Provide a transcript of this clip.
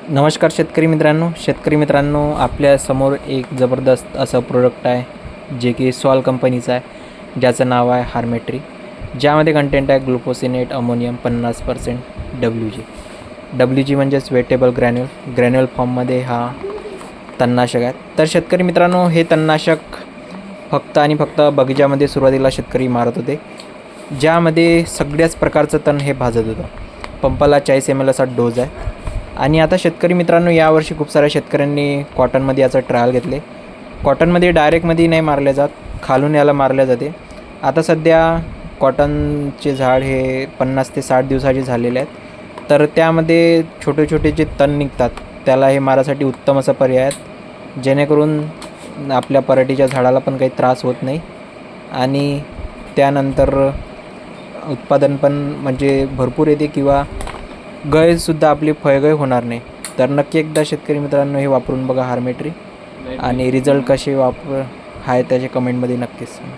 नमस्कार शेतकरी मित्रांनो, आपल्या समोर एक जबरदस्त असं प्रोडक्ट आहे जे की सॉल कंपनीचं आहे, ज्याचं नाव आहे हार्मेट्री. ज्यामध्ये कंटेंट आहे ग्लुकोसिनेट अमोनियम 50% WG म्हणजेच वेटेबल ग्रॅन्युअल फॉर्ममध्ये हा तणनाशक आहे. तर शेतकरी मित्रांनो, हे तणनाशक फक्त आणि फक्त बगीच्यामध्ये सुरुवातीला शेतकरी मारत होते, ज्यामध्ये सगळ्याच प्रकारचं तण हे भाजत होतं. पंपाला 40 ml असा डोज आहे. आणि आता शेतकरी मित्रांनो, यावर्षी खूप साऱ्या शेतकऱ्यांनी कॉटनमध्ये याचं ट्रायल घेतले. कॉटनमध्ये डायरेक्टमध्ये नाही मारले जात, खालून याला मारले जाते. आता सध्या कॉटनचे झाड हे 50 ते 60 दिवसाचे झालेले आहेत. तर त्यामध्ये छोटे छोटे जे तण निघतात, त्याला हे मारासाठी उत्तम असा पर्याय आहेत, जेणेकरून आपल्या पराठीच्या झाडाला पण काही त्रास होत नाही आणि त्यानंतर उत्पादन पण म्हणजे भरपूर येते किंवा गळसुद्धा आपली फळगळ होणार नाही. तर नक्की एकदा शेतकरी मित्रांनो हे वापरून बघा हार्मेट्री, आणि रिझल्ट कसे आहे त्याचे कमेंटमध्ये नक्कीच सांगा.